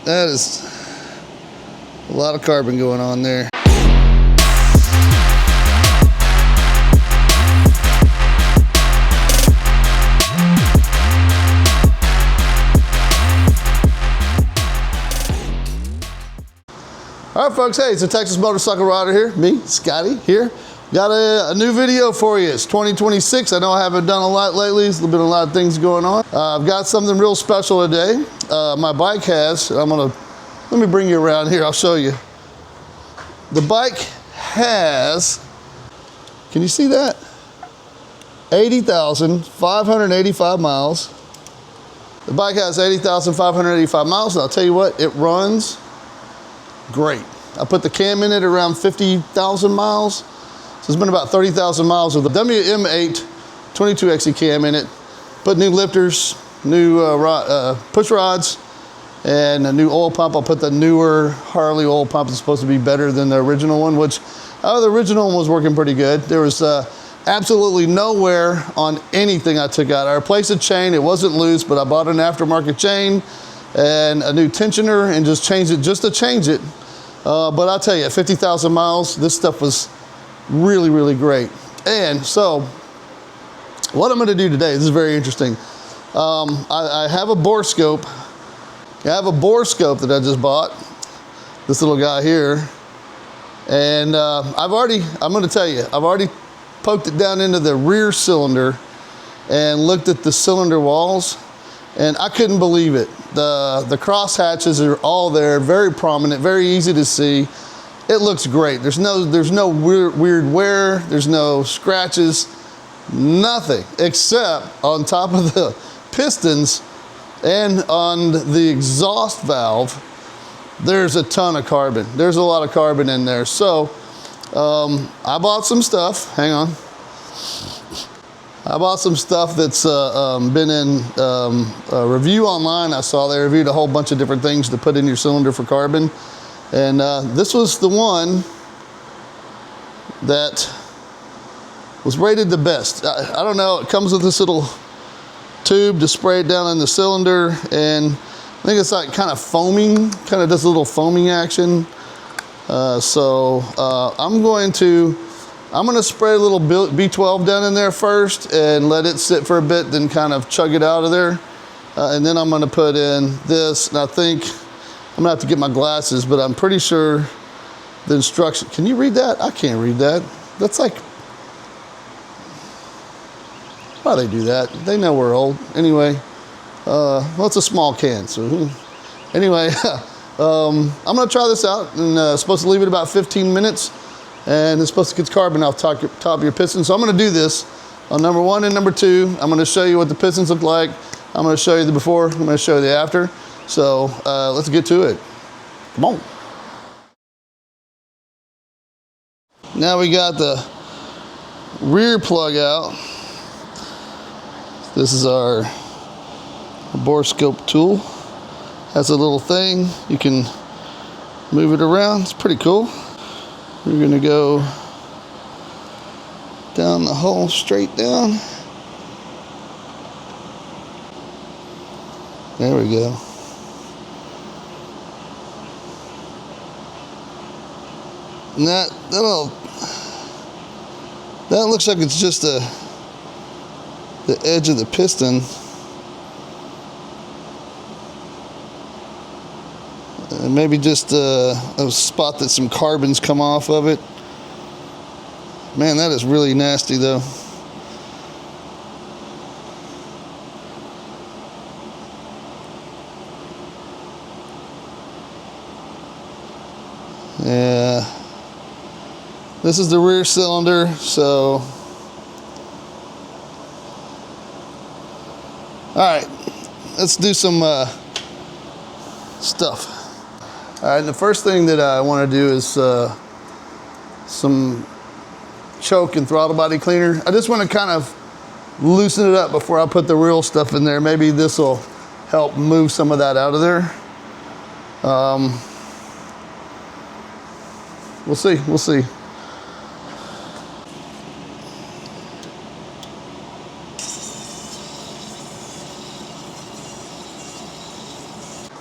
That is a lot of carbon going on there. All right, folks, hey, it's a Texas Motorcycle Rider here, me, Scotty, here. Got a new video for you. It's 2026. I know I haven't done a lot lately. There's been a lot of things going on. I've got something real special today. My bike has, let me bring you around here, I'll show you. The bike has, can you see that? 80,585 miles. The bike has 80,585 miles, and I'll tell you what, it runs great. I put the cam in it around 50,000 miles. So it's been about 30,000 miles with the WM8 22XE cam in it. Put new lifters, new push rods, and a new oil pump. I'll put the newer Harley oil pump. It's supposed to be better than the original one, which the original one was working pretty good. There was absolutely no wear on anything I took out. I replaced the chain. It wasn't loose, but I bought an aftermarket chain and a new tensioner and just changed it just to change it. But I'll tell you, at 50,000 miles, this stuff was really, really great. And so what I'm gonna do today, this is very interesting. I have a bore scope. I have a bore scope that I just bought, this little guy here. And I'm gonna tell you, I've already poked it down into the rear cylinder and looked at the cylinder walls, and I couldn't believe it. The cross hatches are all there, very prominent, very easy to see. It looks great. There's no weird wear, there's no scratches, nothing, except on top of the pistons and on the exhaust valve, there's a ton of carbon. There's a lot of carbon in there. So I bought some stuff, hang on. I bought some stuff that's been in a review online. I saw they reviewed a whole bunch of different things to put in your cylinder for carbon. And this was the one that was rated the best. I don't know, it comes with this little tube to spray it down in the cylinder, and I think it's like kind of foaming, kind of does a little foaming action. So I'm gonna spray a little B12 down in there first and let it sit for a bit, then kind of chug it out of there. And then I'm gonna put in this, and I think I'm gonna have to get my glasses, but I'm pretty sure the instruction, can you read that? I can't read that. That's like, why do they do that? They know we're old. Anyway, well, it's a small can, so anyway, I'm gonna try this out, and supposed to leave it about 15 minutes, and it's supposed to get carbon off top of your piston. So I'm gonna do this on number 1 and number 2. I'm gonna show you what the pistons look like. I'm gonna show you the before, I'm gonna show you the after. So let's get to it. Come on. Now we got the rear plug out. This is our bore scope tool. Has a little thing. You can move it around. It's pretty cool. We're gonna go down the hole, straight down. There we go. And that looks like it's just the edge of the piston. And maybe just a spot that some carbon's come off of it. Man, that is really nasty though. Yeah. This is the rear cylinder, so. All right, let's do some stuff. All right, the first thing that I want to do is some choke and throttle body cleaner. I just want to kind of loosen it up before I put the real stuff in there. Maybe this will help move some of that out of there. We'll see, we'll see.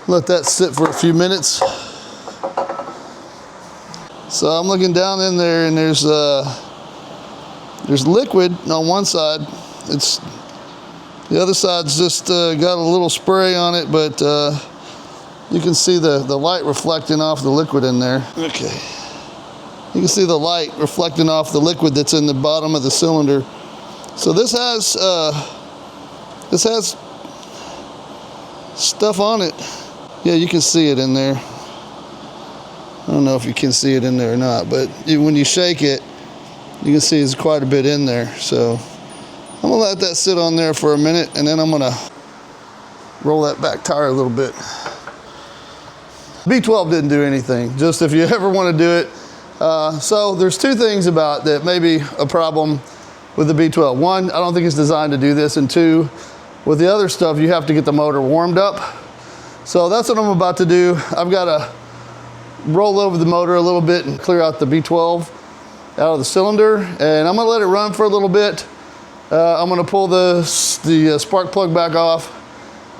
Let that sit for a few minutes. So I'm looking down in there, and there's liquid on one side. The other side's just got a little spray on it, but you can see the light reflecting off the liquid in there. Okay. You can see the light reflecting off the liquid that's in the bottom of the cylinder. So this has stuff on it. Yeah, you can see it in there. I don't know if you can see it in there or not, but when you shake it, you can see there's quite a bit in there. So I'm gonna let that sit on there for a minute, and then I'm gonna roll that back tire a little bit. B12 didn't do anything, just if you ever wanna do it. So there's two things about that may be a problem with the B12. One, I don't think it's designed to do this, and two, with the other stuff, you have to get the motor warmed up. So that's what I'm about to do. I've gotta roll over the motor a little bit and clear out the B12 out of the cylinder, and I'm gonna let it run for a little bit. I'm gonna pull the spark plug back off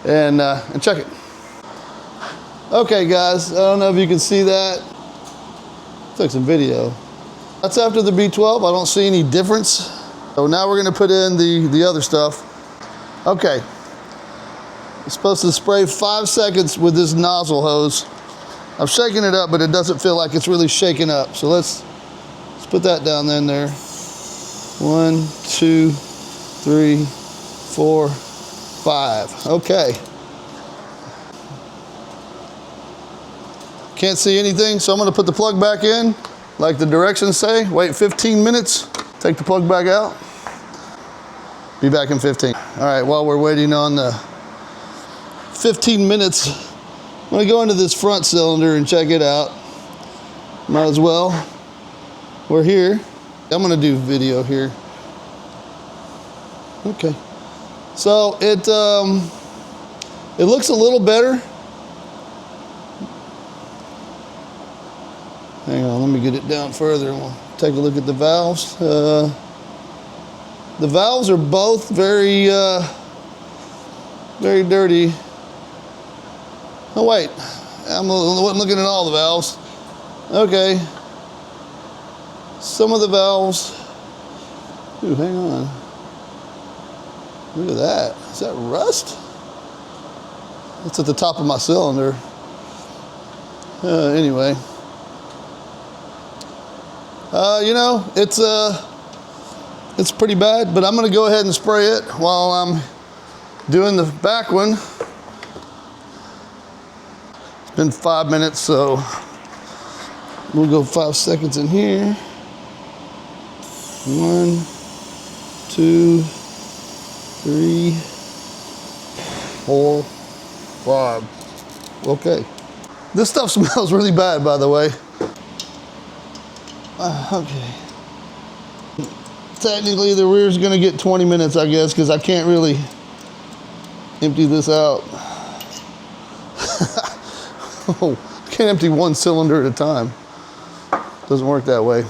and check it. Okay guys, I don't know if you can see that. Took some video. That's after the B12. I don't see any difference. So now we're gonna put in the other stuff. Okay. It's supposed to spray 5 seconds with this nozzle hose. I'm shaking it up, but it doesn't feel like it's really shaking up. So let's put that down in there. 1, 2, 3, 4, 5. Okay. Can't see anything, so I'm gonna put the plug back in, like the directions say. Wait 15 minutes, take the plug back out. Be back in 15. All right, while we're waiting on the 15 minutes, I'm gonna go into this front cylinder and check it out. Might as well. We're here. I'm gonna do video here. Okay. So it looks a little better. Hang on, let me get it down further and we'll take a look at the valves. The valves are both very dirty. Oh wait, I wasn't looking at all the valves. Okay. Some of the valves, ooh, hang on. Look at that, is that rust? That's at the top of my cylinder. Anyway. You know, it's pretty bad, but I'm gonna go ahead and spray it while I'm doing the back one. It's been 5 minutes, so we'll go 5 seconds in here. 1, 2, 3, 4, 5. Okay. This stuff smells really bad, by the way. Okay. Technically, the rear's gonna get 20 minutes, I guess, because I can't really empty this out. Oh, I can't empty one cylinder at a time. Doesn't work that way.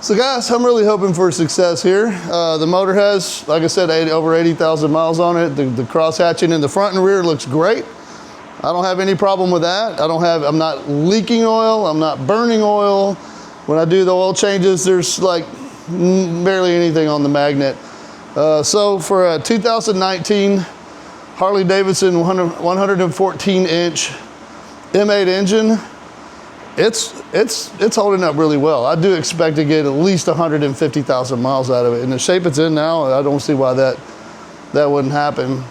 So guys, I'm really hoping for success here. The motor has, like I said, over 80,000 miles on it. The cross hatching in the front and rear looks great. I don't have any problem with that. I'm not leaking oil, I'm not burning oil. When I do the oil changes, there's like barely anything on the magnet. So for a 2019 Harley Davidson 114-inch M8 engine, it's holding up really well. I do expect to get at least 150,000 miles out of it. In the shape it's in now, I don't see why that wouldn't happen.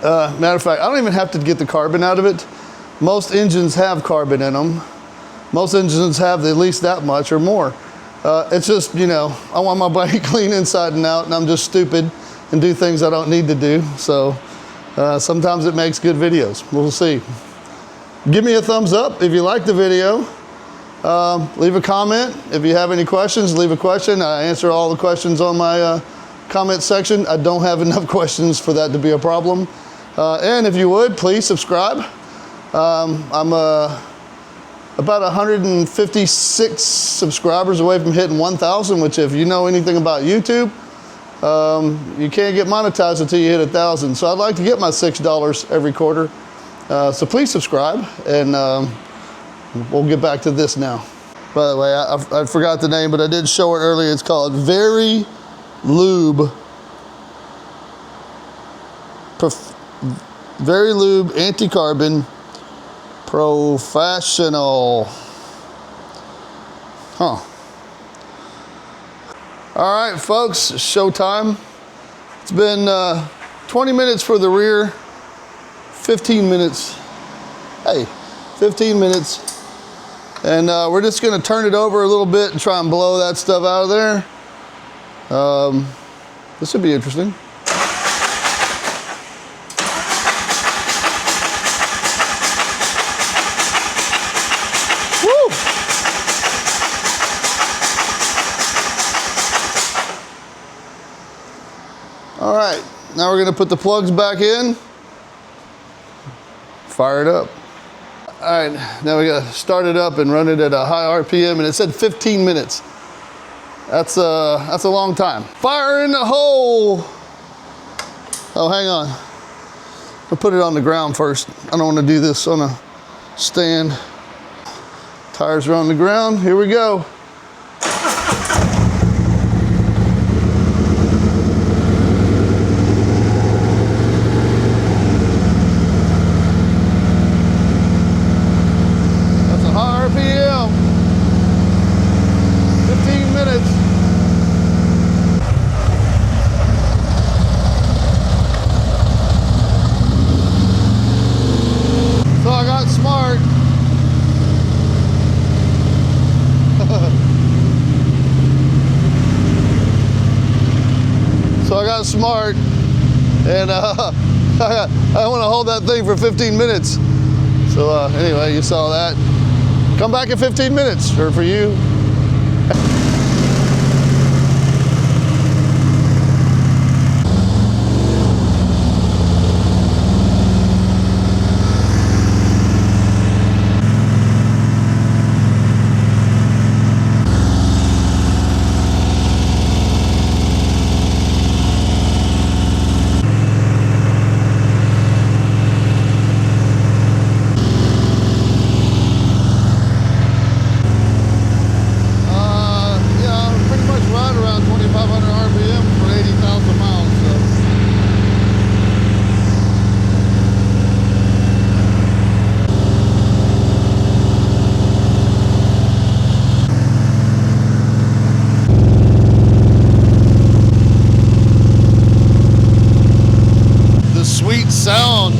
Matter of fact, I don't even have to get the carbon out of it. Most engines have carbon in them. Most engines have at least that much or more. It's just, you know, I want my bike clean inside and out, and I'm just stupid and do things I don't need to do. So sometimes it makes good videos. We'll see. Give me a thumbs up if you like the video. Leave a comment. If you have any questions, leave a question. I answer all the questions on my comment section. I don't have enough questions for that to be a problem. And if you would, please subscribe. I'm about 156 subscribers away from hitting 1,000, which if you know anything about YouTube, You can't get monetized until you hit 1,000. So I'd like to get my $6 every quarter. So please subscribe, and we'll get back to this now. By the way, I forgot the name, but I did show it earlier. It's called Very Lube Anti-Carbon Professional. Huh. All right, folks, showtime. It's been 20 minutes for the rear, 15 minutes. Hey, 15 minutes. And we're just gonna turn it over a little bit and try and blow that stuff out of there. This should be interesting. Woo! All right, now we're gonna put the plugs back in. Fire it up. All right, now we gotta start it up and run it at a high RPM, and it said 15 minutes. That's a long time. Fire in the hole. Oh, hang on. I'll put it on the ground first. I don't wanna do this on a stand. Tires are on the ground, here we go. Smart, and I want to hold that thing for 15 minutes. So anyway, you saw that. Come back in 15 minutes, or for you. Sound.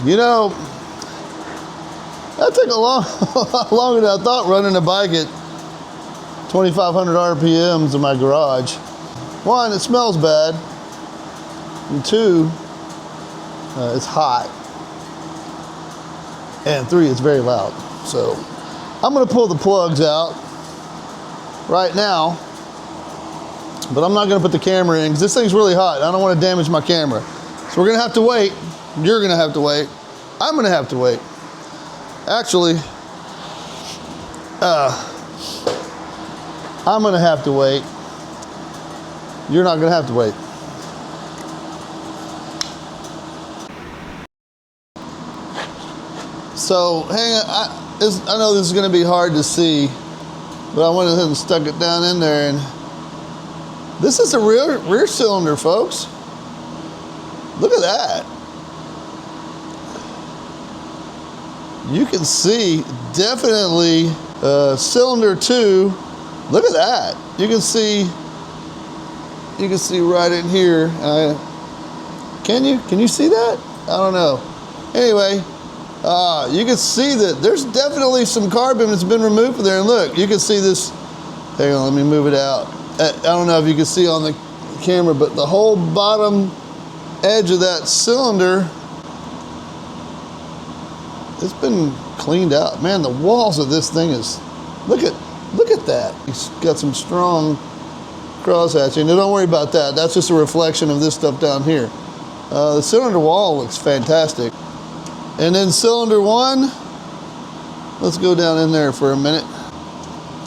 You know, that took a lot longer than I thought, running a bike at 2,500 RPMs in my garage. One, it smells bad. And two, it's hot. And three, it's very loud. So I'm gonna pull the plugs out right now, but I'm not gonna put the camera in because this thing's really hot. I don't wanna damage my camera. So we're gonna have to wait. You're gonna have to wait. I'm gonna have to wait. Actually, I'm gonna have to wait. You're not gonna have to wait. So hang on, I know this is gonna be hard to see, but I went ahead and stuck it down in there, and this is a rear cylinder, folks. Look at that. you can see definitely cylinder 2. Look at that. You can see right in here. Can you see that? I don't know. Anyway, you can see that there's definitely some carbon that's been removed from there. And look, you can see this. Hang on, let me move it out. I don't know if you can see on the camera, but the whole bottom edge of that cylinder, it's been cleaned out. Man, the walls of this thing is, look at that. It's got some strong cross-hatching. Now don't worry about that. That's just a reflection of this stuff down here. The cylinder wall looks fantastic. And then cylinder 1, let's go down in there for a minute.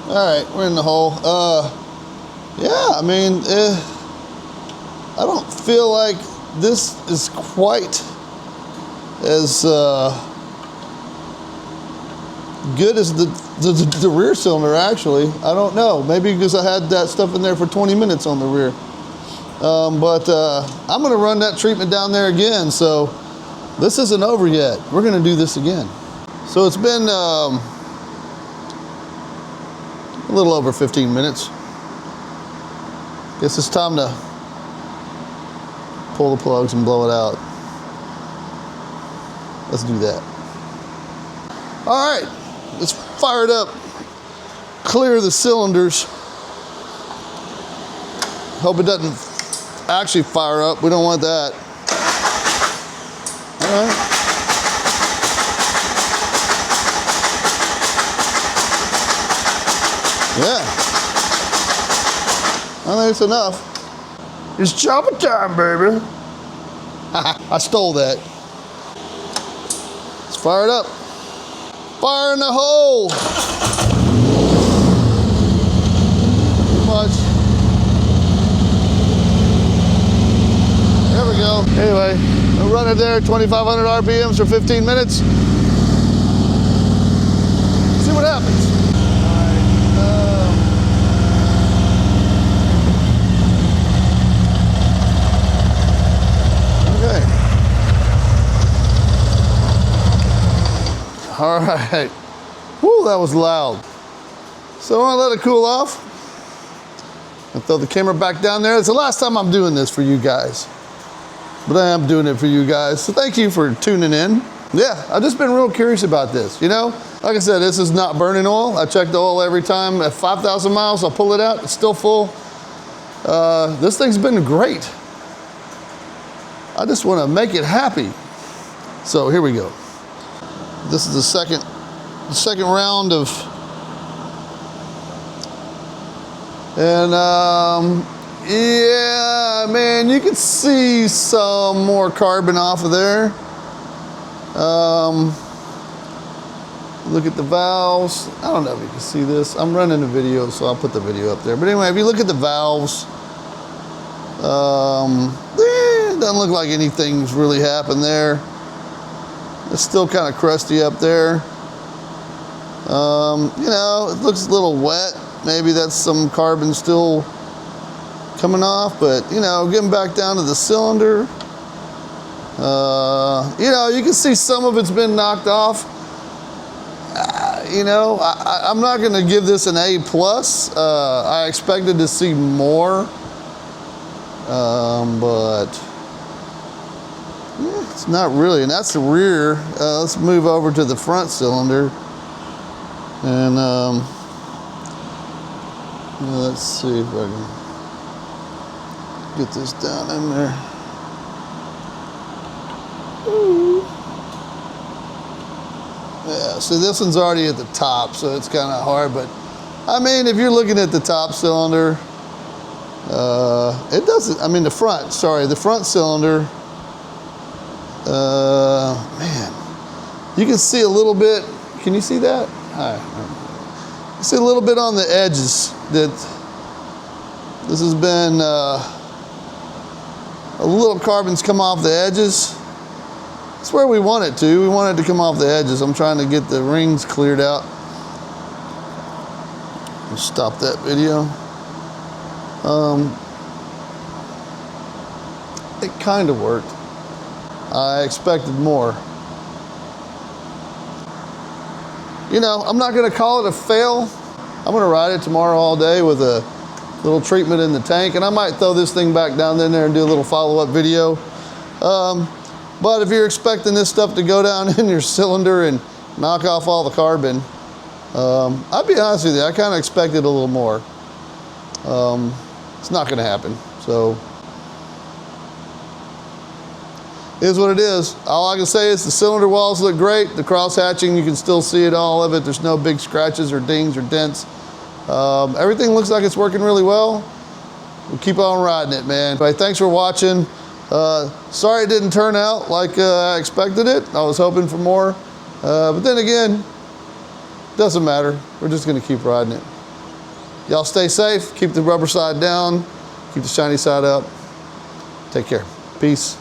All right, we're in the hole. Yeah, I mean, I don't feel like this is quite as good as the rear cylinder, actually. I don't know, maybe because I had that stuff in there for 20 minutes on the rear. But I'm gonna run that treatment down there again, so this isn't over yet. We're gonna do this again. So it's been a little over 15 minutes. Guess it's time to pull the plugs and blow it out. Let's do that. All right, let's fire it up. Clear the cylinders. Hope it doesn't actually fire up. We don't want that. All right. Yeah. I think it's enough. It's chopper time, baby. I stole that. Let's fire it up. Fire in the hole. Too much. There we go. Anyway, we'll run it there, 2,500 RPMs for 15 minutes. See what happens. All right. Woo, that was loud. So I want to let it cool off. I'll throw the camera back down there. It's the last time I'm doing this for you guys, but I am doing it for you guys. So thank you for tuning in. Yeah, I've just been real curious about this. You know, like I said, this is not burning oil. I check the oil every time at 5,000 miles. I'll pull it out. It's still full. This thing's been great. I just want to make it happy. So here we go. This is the second round of, and yeah, man, you can see some more carbon off of there. Look at the valves. I don't know if you can see this. I'm running a video, so I'll put the video up there. But anyway, if you look at the valves, it doesn't look like anything's really happened there. It's still kind of crusty up there. You know, it looks a little wet. Maybe that's some carbon still coming off, but you know, getting back down to the cylinder, you know, you can see some of it's been knocked off. You know, I'm not gonna give this an A+. I expected to see more, but it's not really, and that's the rear. Let's move over to the front cylinder, and let's see if I can get this down in there. Ooh. Yeah, so this one's already at the top, so it's kind of hard, but I mean, if you're looking at the top cylinder, it doesn't, I mean the front cylinder, man, you can see a little bit. Can you see that? You see a little bit on the edges that this has been, a little carbon's come off the edges. That's where we want it to. We want it to come off the edges. I'm trying to get the rings cleared out. Let's stop that video. It kind of worked. I expected more. you know, I'm not gonna call it a fail. I'm gonna ride it tomorrow all day with a little treatment in the tank, and I might throw this thing back down in there and do a little follow-up video. But if you're expecting this stuff to go down in your cylinder and knock off all the carbon, I'll be honest with you, I kind of expected a little more. It's not gonna happen, so. It is what it is. All I can say is the cylinder walls look great. The cross hatching, you can still see it, all of it. There's no big scratches or dings or dents. Everything looks like it's working really well. We'll keep on riding it, man. But thanks for watching. Sorry it didn't turn out like I expected it. I was hoping for more. But then again, doesn't matter. We're just gonna keep riding it. Y'all stay safe. Keep the rubber side down. Keep the shiny side up. Take care. Peace.